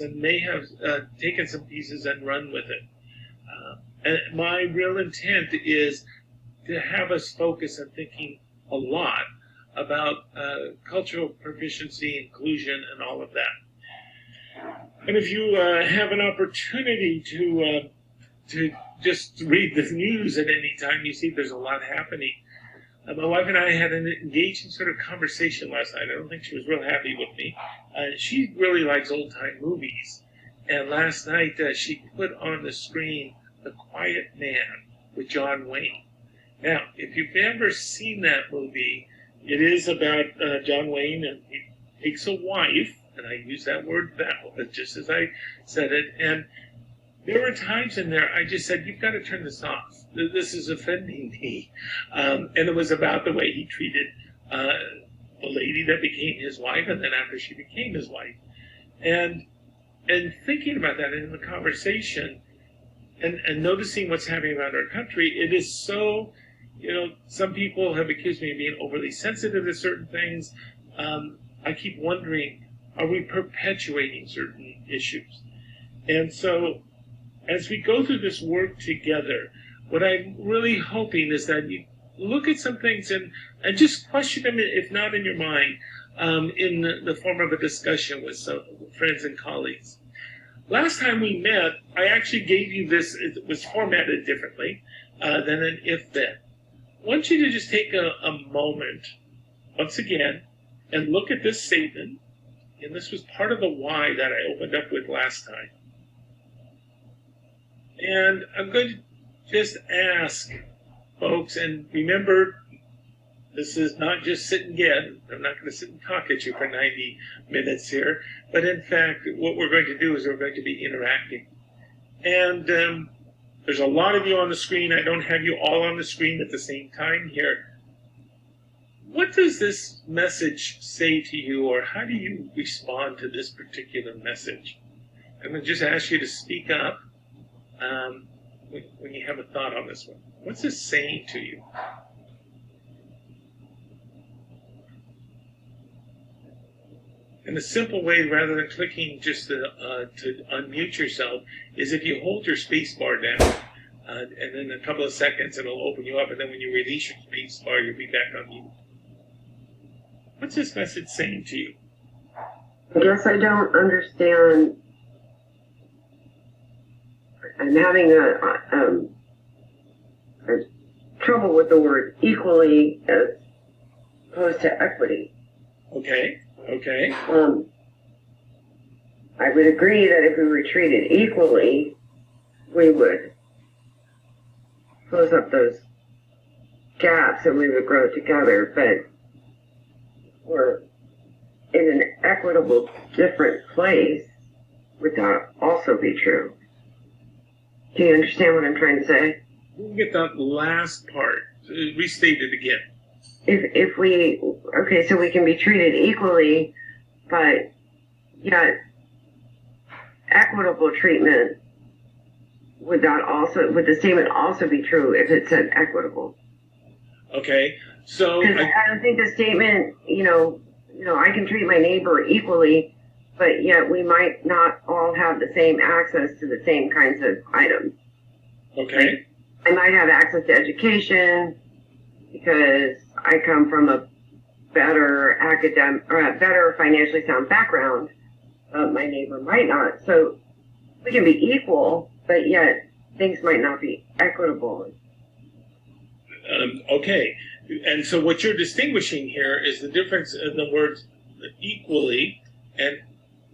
and may have taken some pieces and run with it. And my real intent is to have us focus on thinking a lot about cultural proficiency, inclusion, and all of that. And if you have an opportunity to just read the news at any time, you see there's a lot happening. My wife and I had an engaging sort of conversation last night. I don't think she was real happy with me. She really likes old-time movies. And last night she put on the screen The Quiet Man with John Wayne. Now, if you've ever seen that movie, it is about John Wayne, and he takes a wife, and I use that word just as I said it, and there were times in there I just said, you've got to turn this off. This is offending me. And it was about the way he treated the lady that became his wife, and then after she became his wife. And thinking about that in the conversation, and noticing what's happening around our country, it is so, some people have accused me of being overly sensitive to certain things. I keep wondering, are we perpetuating certain issues? And so, as we go through this work together, what I'm really hoping is that you look at some things and just question them, if not in your mind, in the form of a discussion with some friends and colleagues. Last time we met, I actually gave you this. It was formatted differently than an if-then. I want you to just take a moment, once again, and look at this statement. And this was part of the why that I opened up with last time. And I'm going to just ask folks, and remember, this is not just sit and get. I'm not going to sit and talk at you for 90 minutes here. But in fact, what we're going to do is we're going to be interacting. And there's a lot of you on the screen. I don't have you all on the screen at the same time here. What does this message say to you, or how do you respond to this particular message? I'm going to just ask you to speak up when you have a thought on this one. What's this saying to you? And the simple way, rather than clicking just to unmute yourself, is if you hold your space bar down, and in a couple of seconds it'll open you up, and then when you release your space bar, you'll be back on mute. What's this message saying to you? I guess I don't understand. I'm having a trouble with the word equally as opposed to equity. Okay. I would agree that if we were treated equally, we would close up those gaps and we would grow together, but we're in an equitable, different place. Would that also be true? Do you understand what I'm trying to say? We'll get that last part. Restate it again. If we, okay, so we can be treated equally, but yet equitable treatment, would the statement also be true if it said equitable? Okay, so because I don't think the statement, I can treat my neighbor equally, but yet we might not all have the same access to the same kinds of items. Okay. Like, I might have access to education because I come from a better better financially sound background. My neighbor might not. So we can be equal, but yet things might not be equitable. Okay. And so what you're distinguishing here is the difference in the words equally and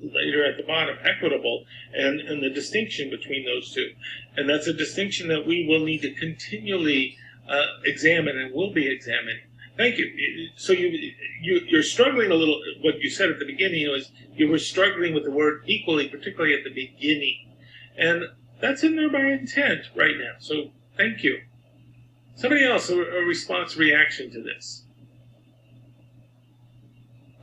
later at the bottom, equitable, and the distinction between those two. And that's a distinction that we will need to continually examine and will be examining. Thank you. So you're struggling a little. What you said at the beginning was you were struggling with the word equally, particularly at the beginning. And that's in there by intent right now. So thank you. Somebody else, a response, reaction to this.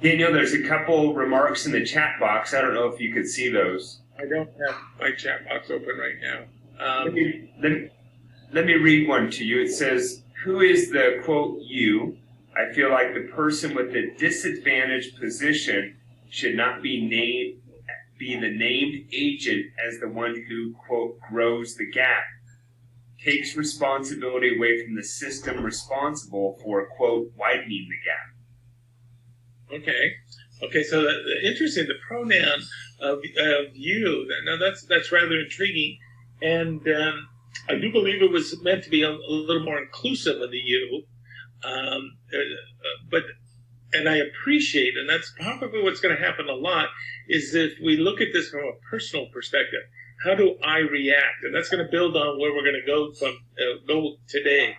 Daniel, there's a couple remarks in the chat box. I don't know if you could see those. I don't have my chat box open right now. Let me read one to you. It says, who is the, quote, you? I feel like the person with the disadvantaged position should not be be the named agent as the one who, quote, grows the gap, takes responsibility away from the system responsible for, quote, widening the gap. Okay, so interesting, the pronoun of you, now that's rather intriguing, and I do believe it was meant to be a little more inclusive of the you, and I appreciate, and that's probably what's going to happen a lot, is if we look at this from a personal perspective. How do I react? And that's going to build on where we're going to go today.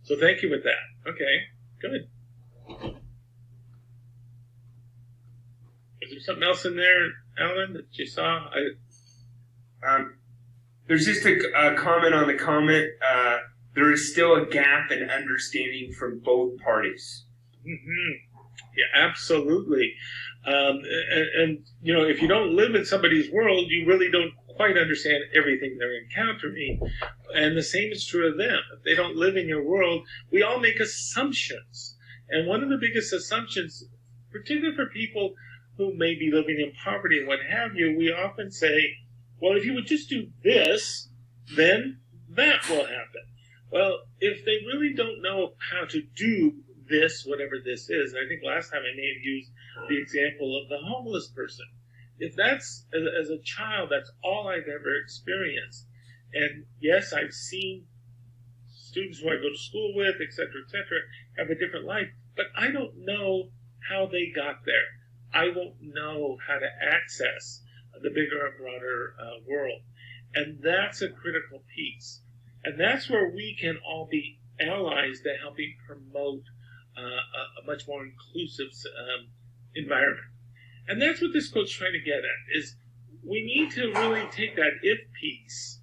So thank you with that. Okay, good. Is there something else in there, Alan, that you saw? There's just a comment on the comment. There is still a gap in understanding from both parties. Mm-hmm. Yeah, absolutely. And if you don't live in somebody's world, you really don't quite understand everything they're encountering. And the same is true of them. If they don't live in your world, we all make assumptions. And one of the biggest assumptions, particularly for people who may be living in poverty and what have you, we often say, well, if you would just do this, then that will happen. Well, if they really don't know how to do this, whatever this is, and I think last time I may have used the example of the homeless person. If that's, as a child, that's all I've ever experienced, and yes, I've seen students who I go to school with, et cetera, have a different life, but I don't know how they got there. I won't know how to access the bigger and broader world. And that's a critical piece. And that's where we can all be allies to helping promote a much more inclusive environment. And that's what this quote's trying to get at, is we need to really take that if piece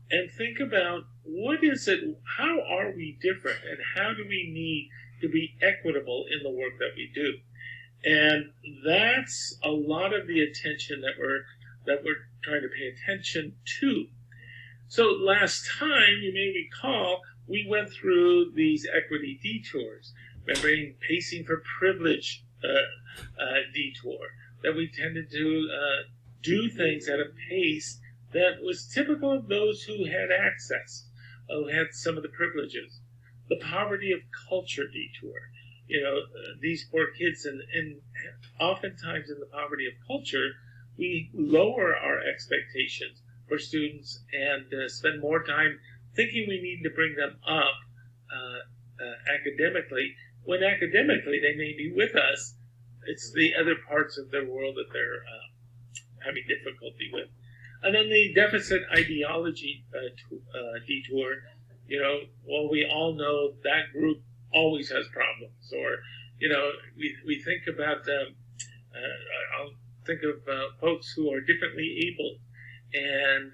and think about what is it, how are we different, and how do we need to be equitable in the work that we do. And that's a lot of the attention that we're trying to pay attention to. So last time, you may recall, we went through these equity detours. Remembering pacing for privilege detour, that we tended to do things at a pace that was typical of those who had access, who had some of the privileges. The poverty of culture detour. These poor kids, and oftentimes in the poverty of culture, we lower our expectations for students and spend more time thinking we need to bring them up academically, when academically they may be with us. It's the other parts of their world that they're having difficulty with. And then the deficit ideology detour, well, we all know that group always has problems. Or, we think about, I'll think of folks who are differently abled. And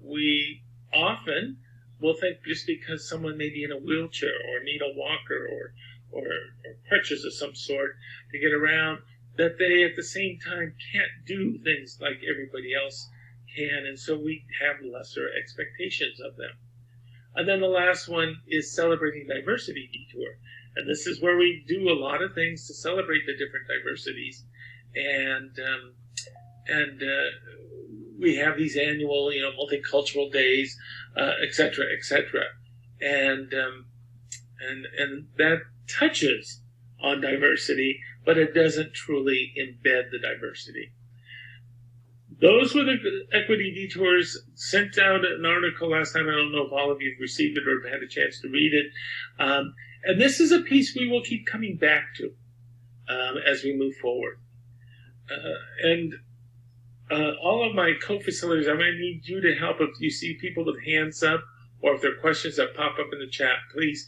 we often will think just because someone may be in a wheelchair or need a walker or crutches of some sort to get around, that they at the same time can't do things like everybody else can, and so we have lesser expectations of them. And then the last one is celebrating diversity detour. And this is where we do a lot of things to celebrate the different diversities. And we have these annual, multicultural days, et cetera, et cetera. And that touches on diversity, but it doesn't truly embed the diversity. Those were the equity detours. Sent out an article last time. I don't know if all of you have received it or have had a chance to read it. And this is a piece we will keep coming back to as we move forward. All of my co-facilitators, I'm going to need you to help if you see people with hands up or if there are questions that pop up in the chat, please.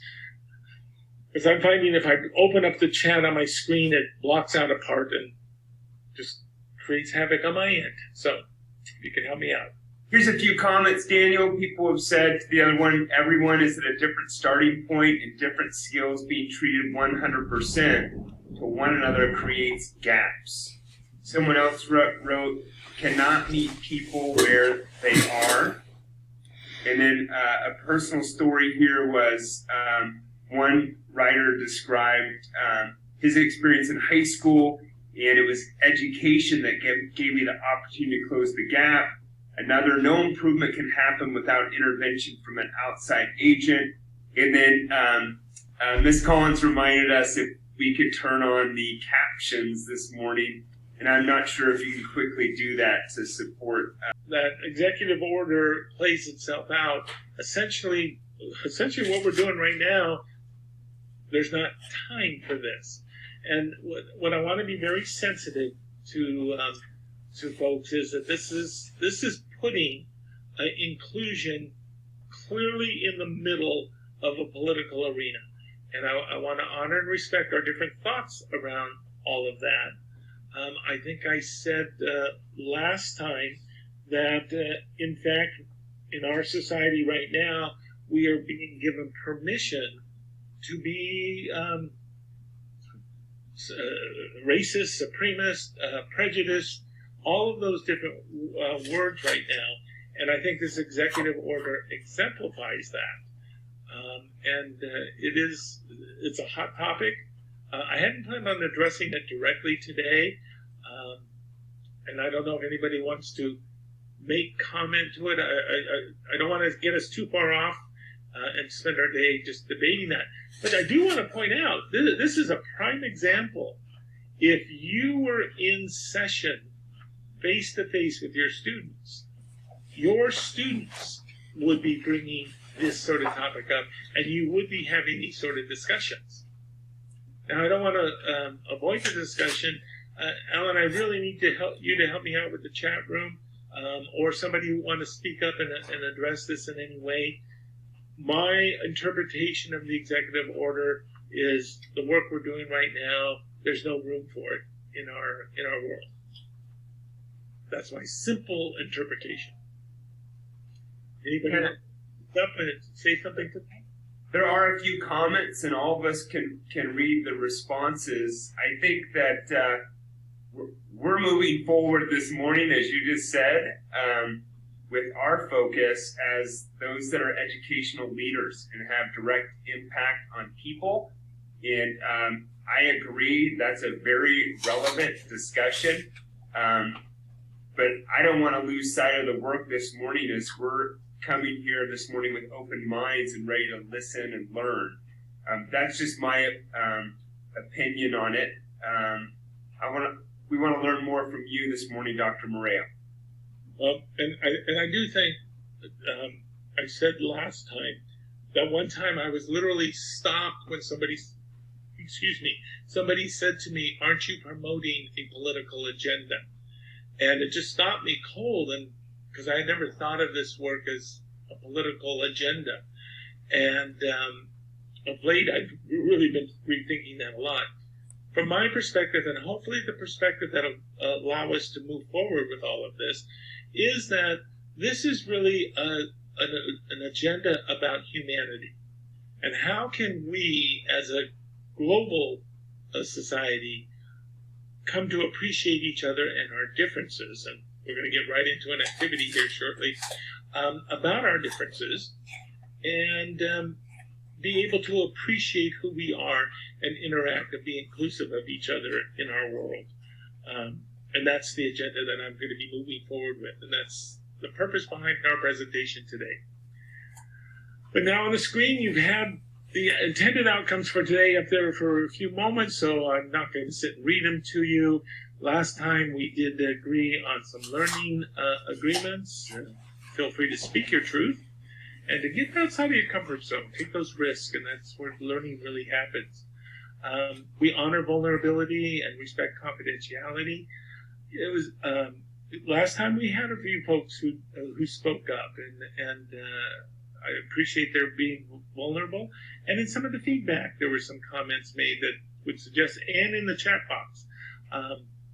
Because I'm finding if I open up the chat on my screen, it blocks out a part and just creates havoc on my end. So if you can help me out. Here's a few comments, Daniel. People have said to the other one, everyone is at a different starting point and different skills being treated 100% to one another creates gaps. Someone else wrote, cannot meet people where they are. And then a personal story here was one writer described his experience in high school. And it was education that gave me the opportunity to close the gap. Another, no improvement can happen without intervention from an outside agent. And then Ms. Collins reminded us if we could turn on the captions this morning. And I'm not sure if you can quickly do that to support. That executive order plays itself out. Essentially what we're doing right now, there's not time for this. And what I want to be very sensitive to folks is that this is putting inclusion clearly in the middle of a political arena. And I want to honor and respect our different thoughts around all of that. I think I said last time that, in fact, in our society right now, we are being given permission to be racist, supremacist, prejudiced, all of those different words right now. And I think this executive order exemplifies that. It's a hot topic. I hadn't planned on addressing it directly today. And I don't know if anybody wants to make comment to it. I don't want to get us too far off and spend our day just debating that. But I do want to point out, this is a prime example. If you were in session face-to-face with your students would be bringing this sort of topic up, and you would be having these sort of discussions. Now, I don't want to avoid the discussion. Alan, I really need to help me out with the chat room, or somebody who want to speak up and address this in any way. My interpretation of the executive order is the work we're doing right now, there's no room for it in our world. That's my simple interpretation. Anybody want to up and say something to that? There are a few comments, and all of us can read the responses. I think that we're moving forward this morning, as you just said, with our focus as those that are educational leaders and have direct impact on people. And I agree, that's a very relevant discussion. But I don't want to lose sight of the work this morning as we're coming here this morning with open minds and ready to listen and learn. That's just my opinion on it. We want to learn more from you this morning, Dr. Moirao. And I do think, I said last time, that one time I was literally stopped when somebody said to me, "Aren't you promoting a political agenda?" And it just stopped me cold, and because I had never thought of this work as a political agenda. And of late, I've really been rethinking that a lot. From my perspective, and hopefully the perspective that will allow us to move forward with all of this, is that this is really an agenda about humanity. And how can we, as a global society, come to appreciate each other and our differences? And we're going to get right into an activity here shortly about our differences, and be able to appreciate who we are and interact and be inclusive of each other in our world. And that's the agenda that I'm going to be moving forward with, and that's the purpose behind our presentation today. But now on the screen, you've had the intended outcomes for today up there for a few moments, so I'm not going to sit and read them to you. Last time we did agree on some learning agreements. Feel free to speak your truth and to get outside of your comfort zone. Take those risks, and that's where learning really happens. We honor vulnerability and respect confidentiality. It was last time we had a few folks who spoke up, and I appreciate their being vulnerable. And in some of the feedback, there were some comments made that would suggest, and in the chat box,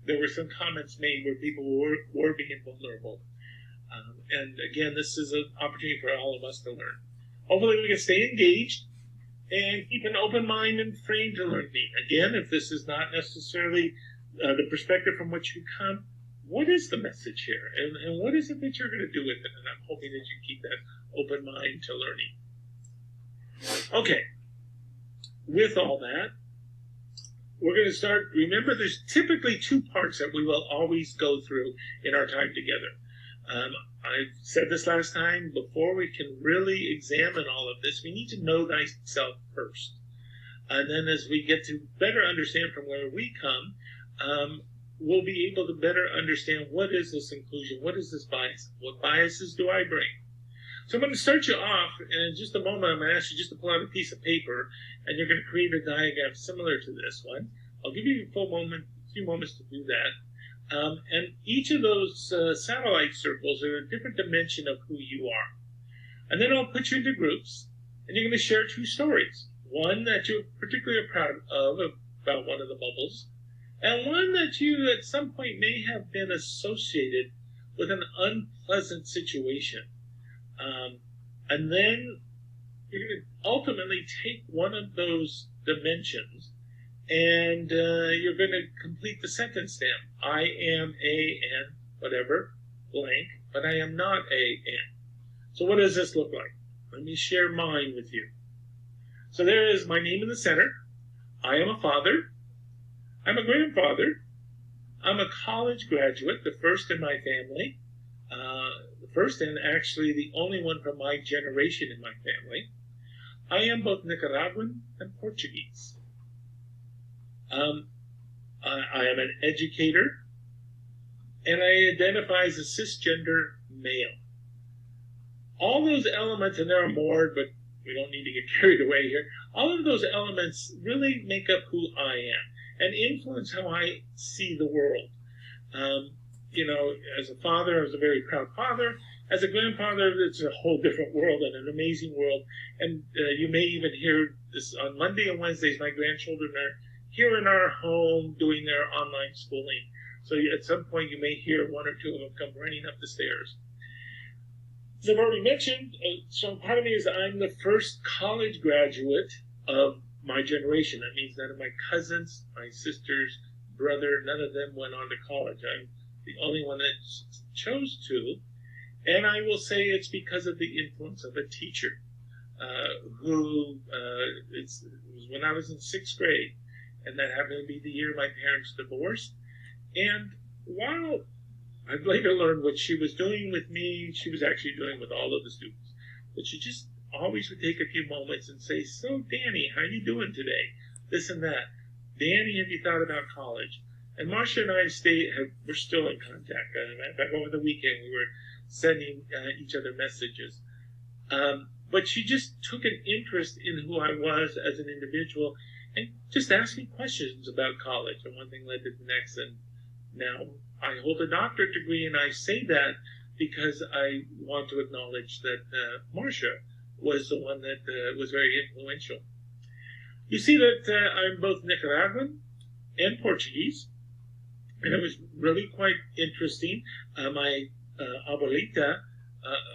there were some comments made where people were being vulnerable. And again, this is an opportunity for all of us to learn. Hopefully we can stay engaged and keep an open mind and frame to learning. Again, if this is not necessarily the perspective from which you come, what is the message here? And what is it that you're going to do with it? And I'm hoping that you keep that open mind to learning. Okay. With all that, we're going to start. Remember, there's typically two parts that we will always go through in our time together. I said this last time. Before we can really examine all of this, we need to know thyself first. And then as we get to better understand from where we come, we'll be able to better understand what is this inclusion, what is this bias, what biases do I bring. So I'm going to start you off, and in just a moment I'm going to ask you just to pull out a piece of paper, and you're going to create a diagram similar to this one. I'll give you a few moments to do that. And each of those satellite circles are a different dimension of who you are. And then I'll put you into groups, and you're going to share two stories. One that you're particularly proud of about one of the bubbles, and one that you at some point may have been associated with an unpleasant situation. And then you're going to ultimately take one of those dimensions and you're going to complete the sentence stem. I am a and whatever, blank, but I am not a and. So what does this look like? Let me share mine with you. So there is my name in the center. I am a father. I'm a grandfather. I'm a college graduate, the first in my family. The first and actually the only one from my generation in my family. I am both Nicaraguan and Portuguese. I am an educator, and I identify as a cisgender male. All those elements, and there are more, but we don't need to get carried away here. All of those elements really make up who I am and influence how I see the world. As a father, I was a very proud father. As a grandfather, it's a whole different world and an amazing world. And you may even hear this on Monday and Wednesdays. My grandchildren are here in our home doing their online schooling. So at some point, you may hear one or two of them come running up the stairs. As I've already mentioned, so part of me is I'm the first college graduate of my generation. That means none of my cousins, my sisters, brother, none of them went on to college. I'm the only one that chose to. And I will say it's because of the influence of a teacher who, it was when I was in 6th grade, and that happened to be the year my parents divorced. And while I later learned what she was doing with me, she was actually doing with all of the students. But she just always would take a few moments and say, "So, Danny, how you doing today? This and that. Danny, have you thought about college?" And Marcia and I we're still in contact. In fact, over the weekend, we were sending each other messages. But she just took an interest in who I was as an individual and just asked me questions about college. And one thing led to the next. And now I hold a doctorate degree, and I say that because I want to acknowledge that Marcia was the one that was very influential. You see that I'm both Nicaraguan and Portuguese, and it was really quite interesting. My abuelita,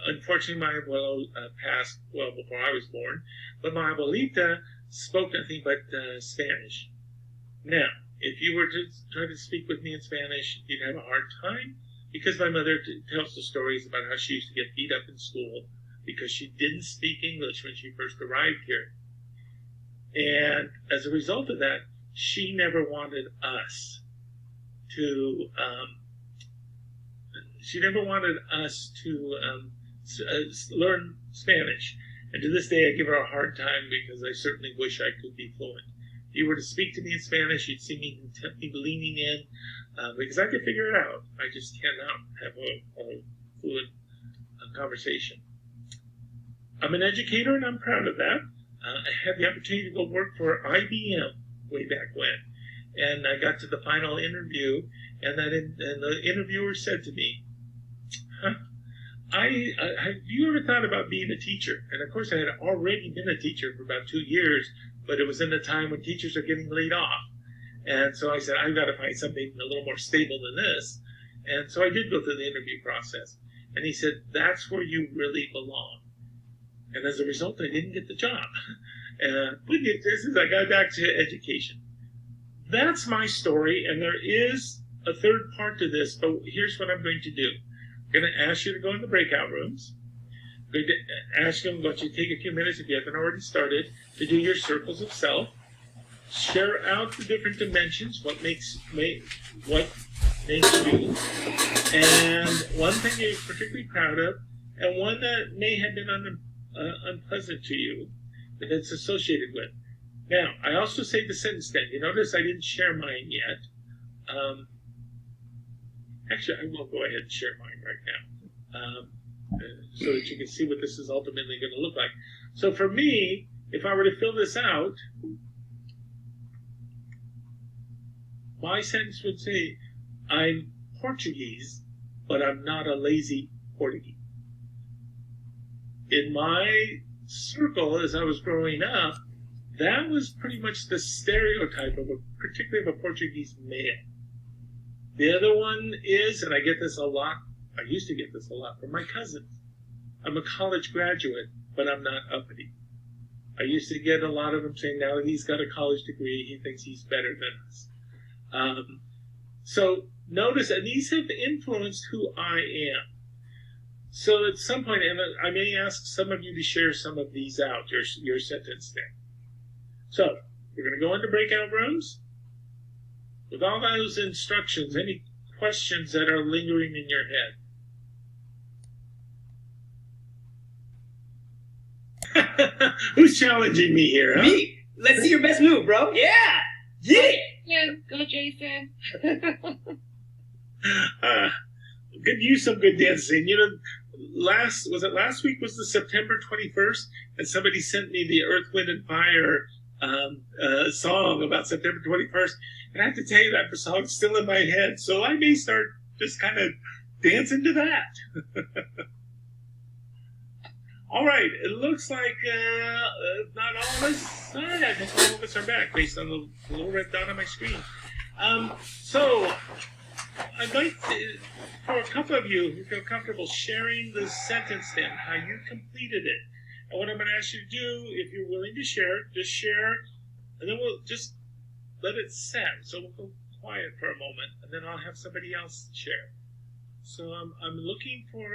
unfortunately my abuelo passed well before I was born, but my abuelita spoke nothing but Spanish. Now, if you were to try to speak with me in Spanish, you'd have a hard time, because my mother tells the stories about how she used to get beat up in school because she didn't speak English when she first arrived here. And as a result of that, she never wanted us to learn Spanish. And to this day, I give her a hard time because I certainly wish I could be fluent. If you were to speak to me in Spanish, you'd see me leaning in because I could figure it out. I just cannot have a fluent conversation. I'm an educator, and I'm proud of that. I had the opportunity to go work for IBM way back when, and I got to the final interview, and the interviewer said to me, have you ever thought about being a teacher? And of course, I had already been a teacher for about 2 years, but it was in the time when teachers are getting laid off. And so I said, I've got to find something a little more stable than this. And so I did go through the interview process. And he said, that's where you really belong. And as a result, I didn't get the job. But this is, I got back to education. That's my story, and there is a third part to this, but here's what I'm going to do. I'm going to ask you to go in the breakout rooms. I'm going to ask you, let you take a few minutes, if you haven't already started, to do your circles of self. share out the different dimensions, what makes you, and one thing you're particularly proud of, and one that may have been unpleasant to you, that it's associated with. Now, I also say the sentence then. You notice I didn't share mine yet. Actually, I will go ahead and share mine right now, so that you can see what this is ultimately going to look like. So for me, if I were to fill this out, my sentence would say, I'm Portuguese, but I'm not a lazy Portuguese. In my circle, as I was growing up, that was pretty much the stereotype of particularly of a Portuguese male. The other one is, and I get this a lot, I used to get this a lot from my cousins. I'm a college graduate, but I'm not uppity. I used to get a lot of them saying, now that he's got a college degree, he thinks he's better than us. So notice, and these have influenced who I am. So at some point, and I may ask some of you to share some of these out, your sentence there. So we're going to go into breakout rooms. With all those instructions, any questions that are lingering in your head? Who's challenging me here, huh? Me! Let's see your best move, bro. Yeah! Yeah! Yeah, go Jason. Could use some good dancing. You know, last week was the September 21st, and somebody sent me the Earth, Wind, and Fire song about September 21st. And I have to tell you, that song's still in my head, so I may start just kind of dancing to that. All right, it looks like not all of us. I think all of us are back based on the little red dot on my screen. So I'd like to, for a couple of you who feel comfortable sharing the sentence then, how you completed it. And what I'm going to ask you to do, if you're willing to share, just share, and then we'll just let it set. So we'll go quiet for a moment, and then I'll have somebody else share. So I'm looking for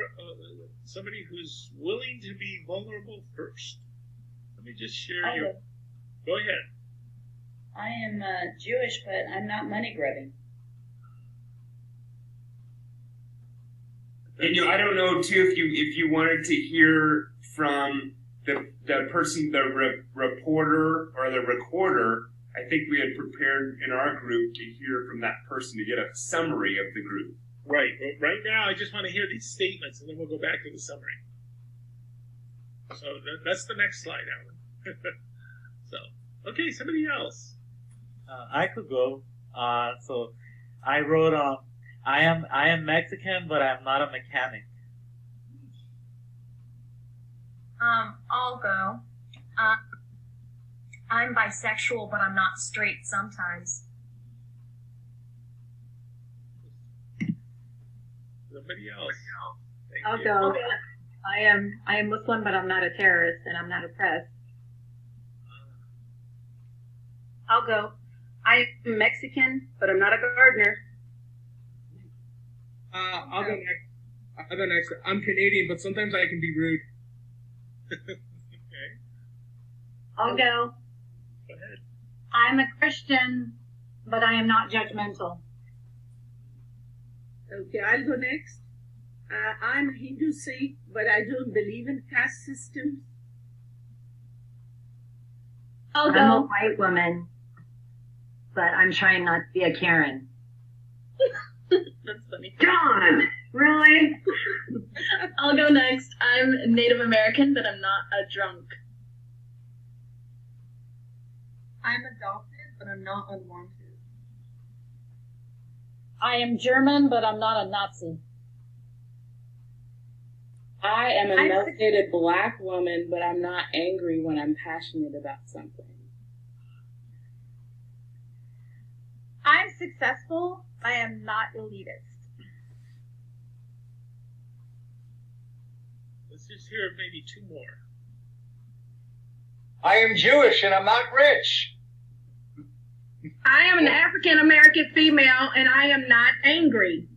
somebody who's willing to be vulnerable first. Let me just share your... Go ahead. I am Jewish, but I'm not money grubbing. And I don't know too if you wanted to hear from the person, the reporter or the recorder. I think we had prepared in our group to hear from that person to get a summary of the group. Right. Right now, I just want to hear these statements, and then we'll go back to the summary. So that's the next slide, Alan. So, okay, somebody else. I could go. So I wrote, I am Mexican, but I'm not a mechanic. I'll go. I'm bisexual, but I'm not straight sometimes. Somebody else. I'll go. I am Muslim, but I'm not a terrorist, and I'm not oppressed. I'll go. I am Mexican, but I'm not a gardener. I'll go next. I'm Canadian, but sometimes I can be rude. Okay. I'll go. Go ahead. I'm a Christian, but I am not judgmental. Okay, I'll go next. I'm Hindu Sikh, but I don't believe in caste systems. I'll I'm a white woman, but I'm trying not to be a Karen. That's funny. John, really? I'll go next. I'm Native American, but I'm not a drunk. I'm adopted, but I'm not unwanted. I am German, but I'm not a Nazi. I am a melanated black woman, but I'm not angry when I'm passionate about something. I'm successful. I am not elitist. Let's just hear maybe two more. I am Jewish and I'm not rich. I am an African American female, and I am not angry.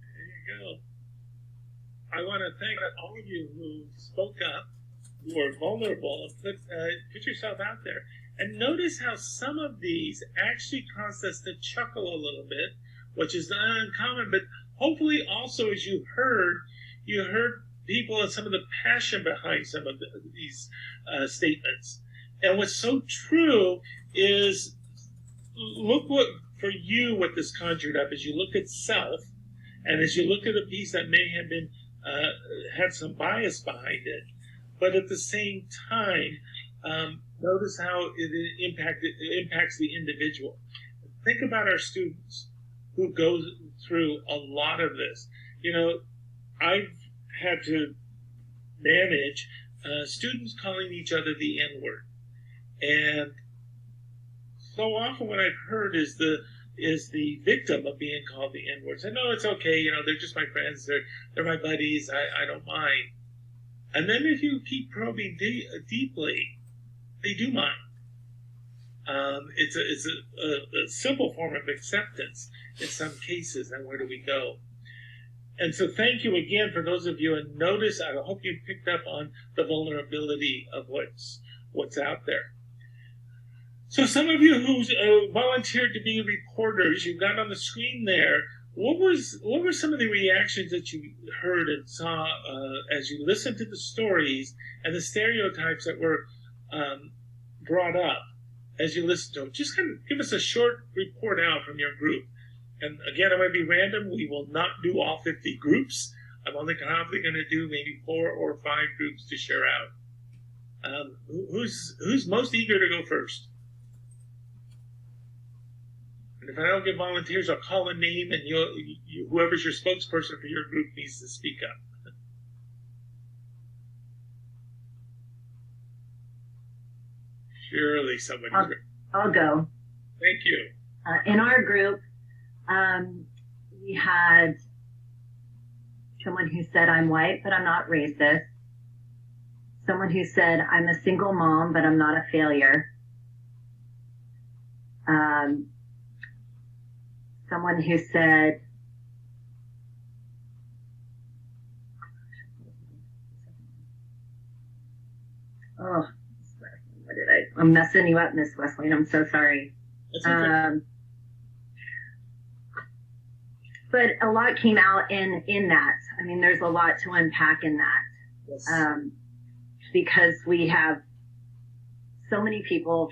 There you go. I want to thank all of you who spoke up, who were vulnerable, and put yourself out there. And notice how some of these actually cause us to chuckle a little bit, which is not uncommon, but hopefully also, as you heard people and some of the passion behind some of these statements. And what's so true is, look what this conjured up as you look at self, and as you look at a piece that may have been had some bias behind it, but at the same time, notice how it impacts the individual. Think about our students who go through a lot of this. You know, I've had to manage students calling each other the N-word, and so often what I've heard is the victim of being called the N-word. Say, no, it's okay. You know, they're just my friends. They're my buddies. I don't mind. And then if you keep probing deeply, they do mind. It's a simple form of acceptance in some cases. And where do we go? And so thank you again for those of you. And notice, I hope you picked up on the vulnerability of what's out there. So some of you who volunteered to be reporters, you got on the screen there. What were some of the reactions that you heard and saw as you listened to the stories and the stereotypes that were brought up as you listened to them? Just kind of give us a short report out from your group. And again, it might be random. We will not do all 50 groups. I'm probably going to do maybe 4 or 5 groups to share out. Who's most eager to go first? And if I don't get volunteers, I'll call a name, and whoever's your spokesperson for your group needs to speak up. Surely somebody's ready. I'll go. Thank you. In our group, we had someone who said, I'm white, but I'm not racist. Someone who said, I'm a single mom, but I'm not a failure. Someone who said, I'm messing you up, Miss Wesleyan. I'm so sorry. Okay. But a lot came out in that. I mean, there's a lot to unpack in that. Yes. Because we have so many people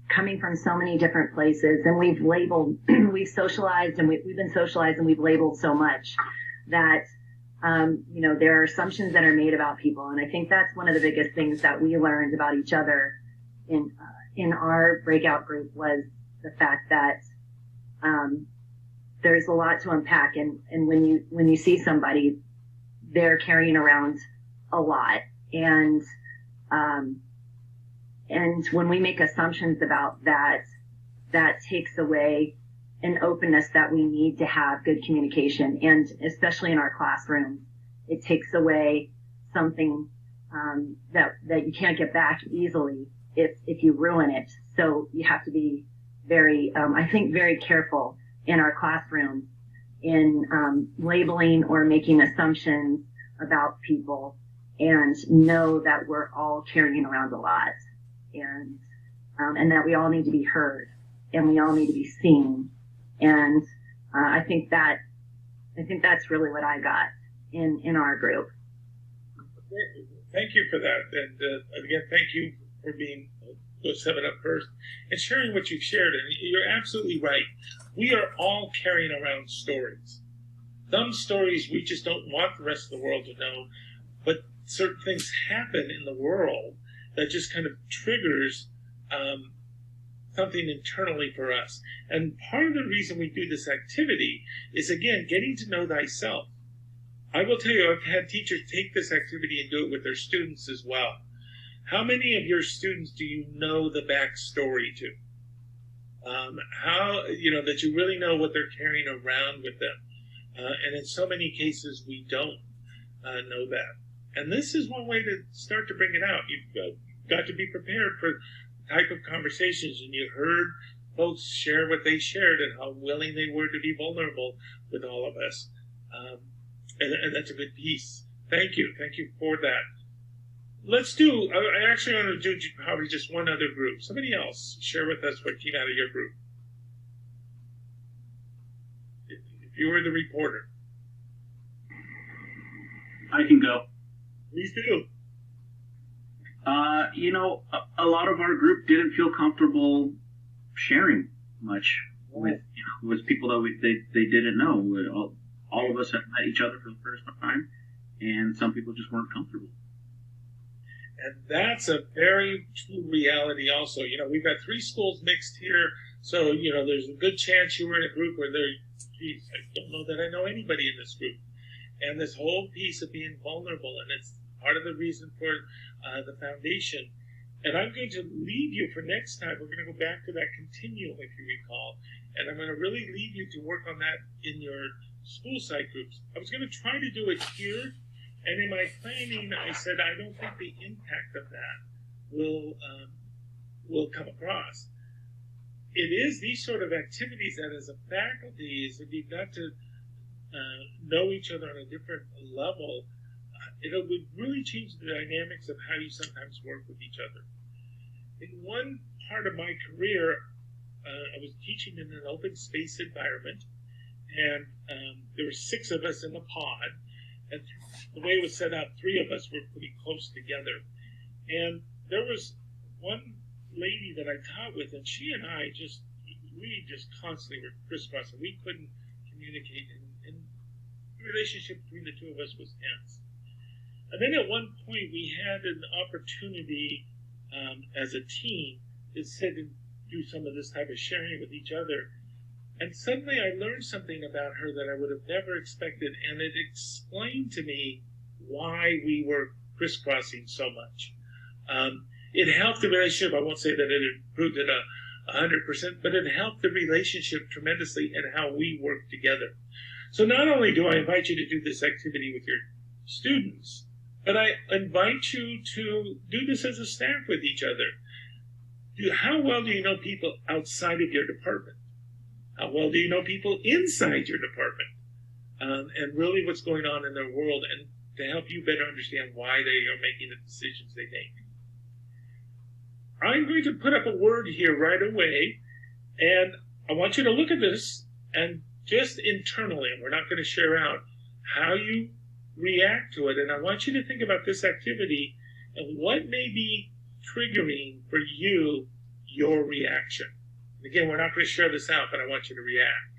coming from so many different places, and we've labeled, we've socialized, and we've been socialized, and we've labeled so much that, there are assumptions that are made about people. And I think that's one of the biggest things that we learned about each other in our breakout group was the fact that, there's a lot to unpack. And when you see somebody, they're carrying around a lot. And when we make assumptions about that, that takes away an openness that we need to have good communication. And especially in our classrooms, it takes away something that you can't get back easily if you ruin it. So you have to be very, I think, very careful in our classrooms in labeling or making assumptions about people, and know that we're all carrying around a lot. And that we all need to be heard, and we all need to be seen. And I think that's really what I got in our group. Thank you for that, and again, thank you for being go 7 up first and sharing what you've shared. And you're absolutely right. We are all carrying around stories. Some stories we just don't want the rest of the world to know, but certain things happen in the world that just kind of triggers something internally for us. And part of the reason we do this activity is, again, getting to know thyself. I will tell you, I've had teachers take this activity and do it with their students as well. How many of your students do you know the backstory to? That you really know what they're carrying around with them. And in so many cases, we don't know that. And this is one way to start to bring it out. You've got to be prepared for the type of conversations. And you heard folks share what they shared and how willing they were to be vulnerable with all of us. And that's a good piece. Thank you. Thank you for that. let's do. I actually want to do probably just one other group. Somebody else share with us what came out of your group. If you were the reporter, I can go. Please do. A lot of our group didn't feel comfortable sharing much with people that they didn't know. All of us had met each other for the first time, and some people just weren't comfortable. And that's a very true reality also. We've got 3 schools mixed here, so, there's a good chance you were in a group where geez, I don't know that I know anybody in this group. And this whole piece of being vulnerable, and it's part of the reason for the foundation. And I'm going to leave you for next time. We're going to go back to that continuum, if you recall. And I'm going to really leave you to work on that in your school site groups. I was going to try to do it here. And in my planning, I said, I don't think the impact of that will come across. It is these sort of activities that as a faculty, is that you've got to know each other on a different level. It would really change the dynamics of how you sometimes work with each other. In one part of my career, I was teaching in an open space environment, and there were 6 of us in the pod, and the way it was set up, 3 of us were pretty close together. And there was one lady that I taught with, and she and I we just constantly were crisscrossing. We couldn't communicate, and the relationship between the 2 of us was tense. And then at one point we had an opportunity as a team to sit and do some of this type of sharing with each other. And suddenly I learned something about her that I would have never expected, and it explained to me why we were crisscrossing so much. It helped the relationship. I won't say that it improved it 100%, but it helped the relationship tremendously and how we work together. So not only do I invite you to do this activity with your students, but I invite you to do this as a staff with each other. How well do you know people outside of your department? How well do you know people inside your department? And really what's going on in their world, and to help you better understand why they are making the decisions they make. I'm going to put up a word here right away, and I want you to look at this and just internally, and we're not going to share out how you react to it. And I want you to think about this activity and what may be triggering for you your reaction. And again, we're not going to share this out, but I want you to react.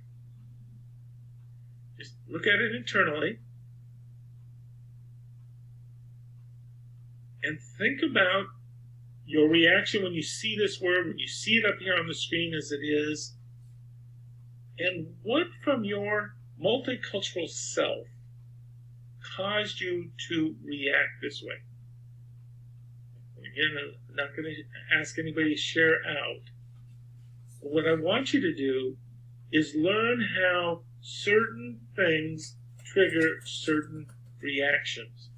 Just look at it internally and think about your reaction when you see this word, when you see it up here on the screen as it is, and what from your multicultural self caused you to react this way. Again, I'm not going to ask anybody to share out. But what I want you to do is learn how certain things trigger certain reactions.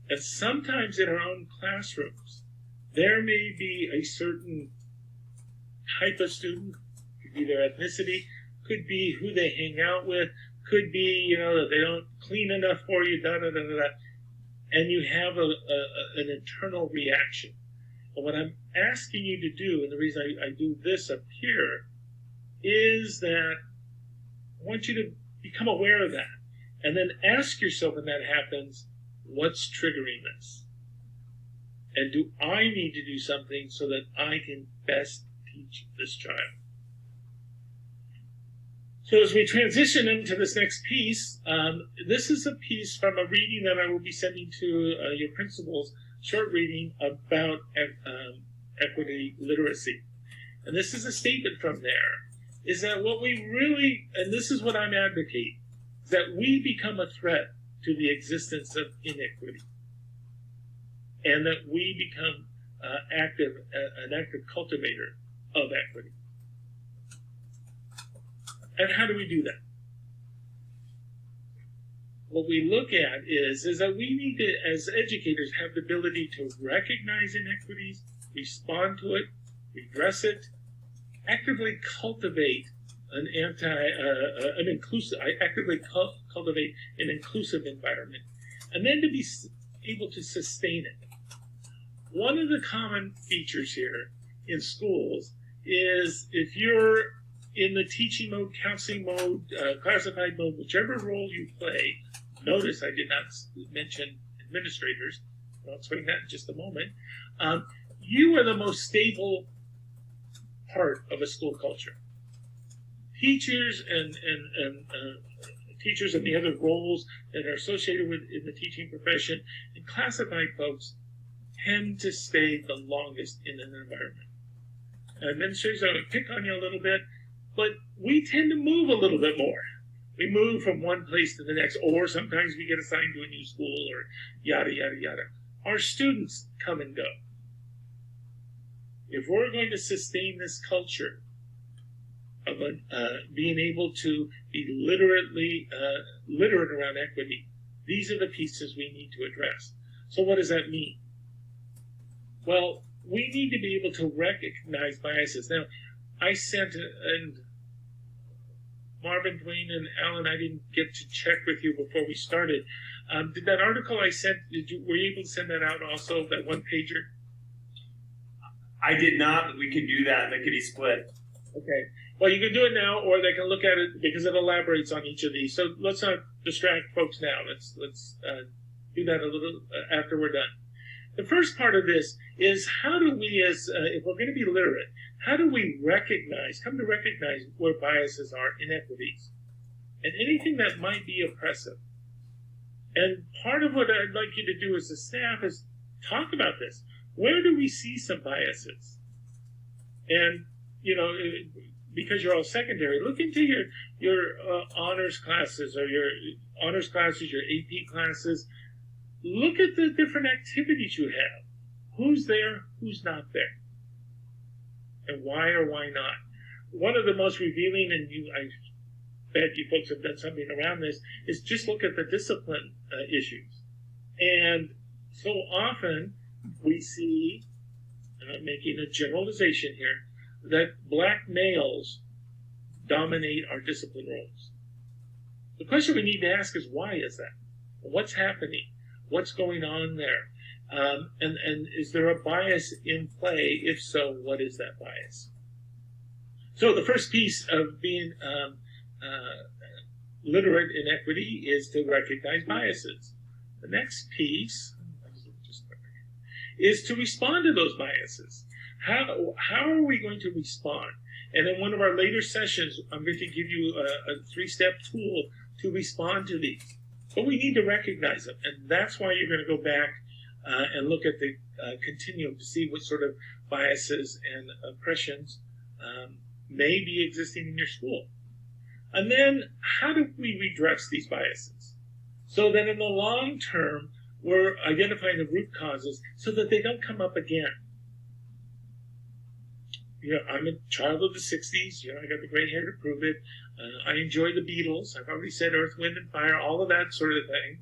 And sometimes in our own classrooms, there may be a certain type of student, could be their ethnicity, could be who they hang out with, could be, that they don't clean enough for you, and you have an internal reaction. And what I'm asking you to do, and the reason I do this up here, is that I want you to become aware of that. And then ask yourself when that happens, what's triggering this? And do I need to do something so that I can best teach this child? So as we transition into this next piece, this is a piece from a reading that I will be sending to your principals, short reading about equity literacy. And this is a statement from there, is that what we really, and this is what I'm advocating, is that we become a threat to the existence of inequity. And that we become an active cultivator of equity. And how do we do that? What we look at is that we need to, as educators, have the ability to recognize inequities, respond to it, redress it, actively cultivate cultivate an inclusive environment, and then to be able to sustain it. one of the common features here in schools is if you're in the teaching mode, counseling mode, classified mode, whichever role you play. Notice I did not mention administrators. I'll explain that in just a moment. You are the most stable part of a school culture. Teachers and teachers and the other roles that are associated with in the teaching profession and classified folks tend to stay the longest in an environment. Administrators are going to pick on you a little bit, but we tend to move a little bit more. We move from one place to the next, or sometimes we get assigned to a new school, or yada, yada, yada. Our students come and go. If we're going to sustain this culture of being able to be literate around equity, these are the pieces we need to address. So what does that mean? Well, we need to be able to recognize biases. Now, I sent, and Marvin, Dwayne, and Alan, I didn't get to check with you before we started. Did that article I sent, were you able to send that out also, that one pager? I did not, but we can do that. That could be split. Okay. Well, you can do it now, or they can look at it because it elaborates on each of these. So let's not distract folks now. Let's do that a little after we're done. The first part of this is how do we, as if we're going to be literate, how do we come to recognize where biases are, inequities, and anything that might be oppressive. And part of what I'd like you to do as a staff is talk about this. Where do we see some biases? And, because you're all secondary, look into your honors classes or your honors classes, your AP classes. Look at the different activities you have. Who's there, who's not there? And why or why not? One of the most revealing, and I bet you folks have done something around this, is just look at the discipline issues. And so often we see, and I'm making a generalization here, that black males dominate our discipline roles. The question we need to ask is, why is that? What's happening? What's going on there? And is there a bias in play? If so, what is that bias? So the first piece of being literate in equity is to recognize biases. The next piece is to respond to those biases. How are we going to respond? And in one of our later sessions, I'm going to give you a 3-step tool to respond to these. But we need to recognize them, and that's why you're going to go back and look at the continuum to see what sort of biases and oppressions may be existing in your school. And then, how do we redress these biases? So that in the long term, we're identifying the root causes so that they don't come up again. I'm a child of the 60s. I got the gray hair to prove it. I enjoy the Beatles. I've already said Earth, Wind, and Fire, all of that sort of thing.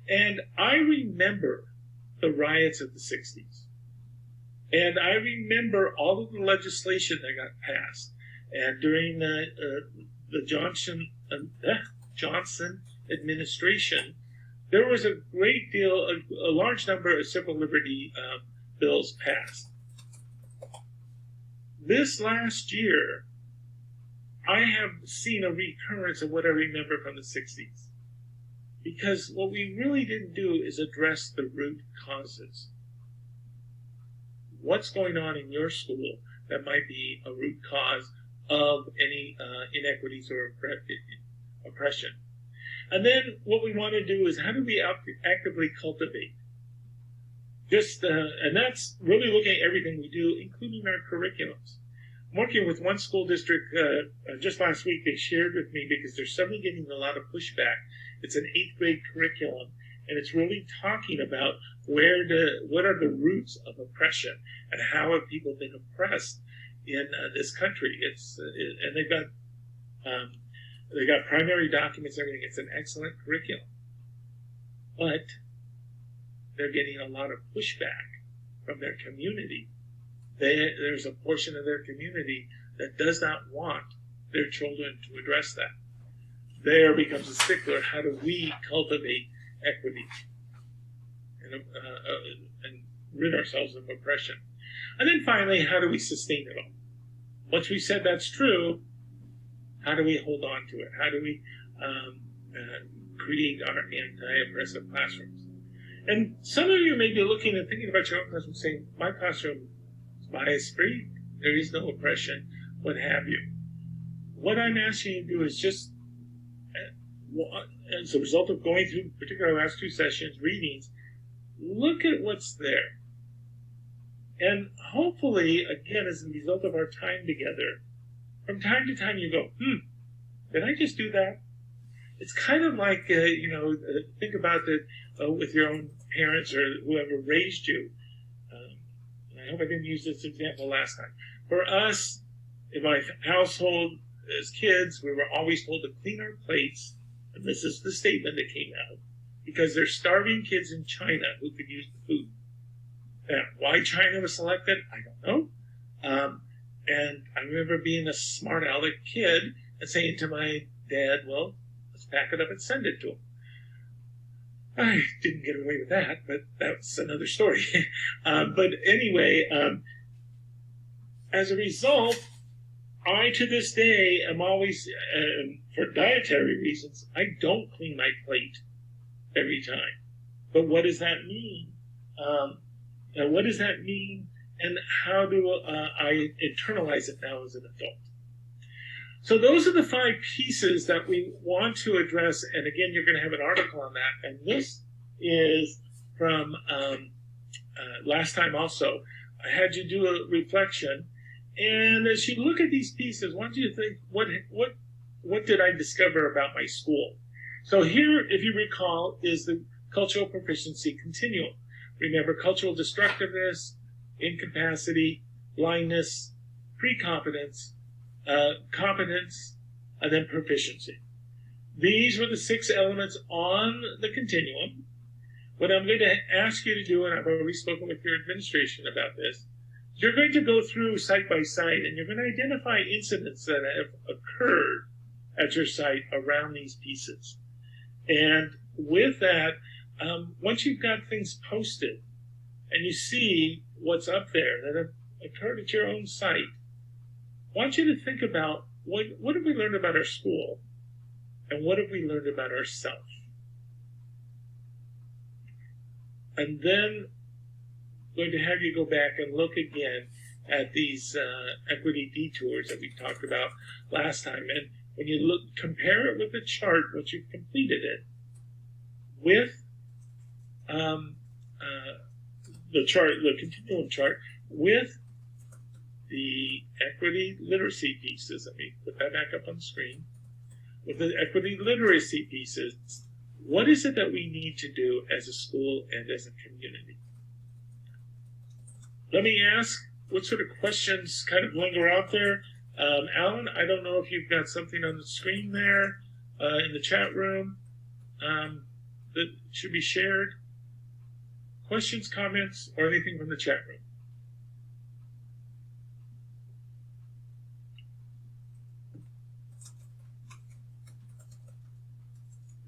And I remember the riots of the 60s. And I remember all of the legislation that got passed. And during the Johnson administration, there was a great deal, a large number of civil liberty bills passed. This last year, I have seen a recurrence of what I remember from the 60s. Because what we really didn't do is address the root causes. What's going on in your school that might be a root cause of any inequities or oppression? And then what we want to do is how do we actively cultivate? And that's really looking at everything we do, including our curriculums. I'm working with one school district just last week. They shared with me because they're suddenly getting a lot of pushback. It's an 8th grade curriculum, and it's really talking about what are the roots of oppression and how have people been oppressed in this country. And they've got primary documents, everything. It's an excellent curriculum, but they're getting a lot of pushback from their community. There's a portion of their community that does not want their children to address that. There becomes a stickler. How do we cultivate equity? And rid ourselves of oppression. And then finally, how do we sustain it all? Once we said that's true, how do we hold on to it? How do we create our anti-oppressive classrooms? And some of you may be looking and thinking about your own classroom saying, my classroom is bias-free, there is no oppression, what have you. What I'm asking you to do is just, as a result of going through particularly last two sessions, readings, look at what's there. And hopefully, again, as a result of our time together, from time to time you go, did I just do that? It's kind of like, think about it with your own parents or whoever raised you. I hope I didn't use this example last time. For us, in my household as kids, we were always told to clean our plates, and this is the statement that came out, because there's starving kids in China who could use the food. Now, why China was selected, I don't know. And I remember being a smart aleck kid and saying to my dad, well, let's pack it up and send it to him. I didn't get away with that, but that's another story. But anyway, as a result, I, to this day, am always, for dietary reasons, I don't clean my plate every time. But what does that mean? What does that mean, and how do I internalize it now as an adult? So those are the 5 pieces that we want to address, and again, you're going to have an article on that, and this is from last time also. I had you do a reflection, and as you look at these pieces, I want you to think, what did I discover about my school? So here, if you recall, is the cultural proficiency continuum. Remember, cultural destructiveness, incapacity, blindness, pre-competence, competence, and then proficiency. These were the 6 elements on the continuum. What I'm going to ask you to do, and I've already spoken with your administration about this, you're going to go through site by site, and you're going to identify incidents that have occurred at your site around these pieces. And with that, once you've got things posted and you see what's up there that have occurred at your own site, I want you to think about what have we learned about our school and what have we learned about ourselves. And then I'm going to have you go back and look again at these equity detours that we talked about last time. And when you look, compare it with the chart, once you've completed it, with the chart, the continuum chart, with the equity literacy pieces. Let me put that back up on the screen. With the equity literacy pieces, what is it that we need to do as a school and as a community? Let me ask, what sort of questions kind of linger out there? Alan, I don't know if you've got something on the screen there in the chat room that should be shared. Questions, comments, or anything from the chat room?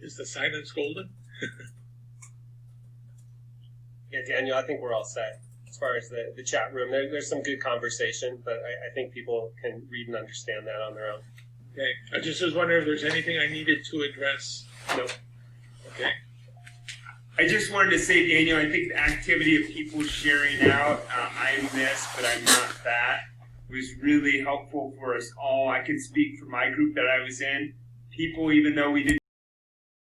Is the silence golden? Yeah, Daniel, I think we're all set as far as the chat room. There's some good conversation, but I think people can read and understand that on their own. Okay. I just was wondering if there's anything I needed to address. Nope. Okay. I just wanted to say, Daniel, I think the activity of people sharing out, I'm this, but I'm not that, was really helpful for us all. I can speak for my group that I was in. People, even though we didn't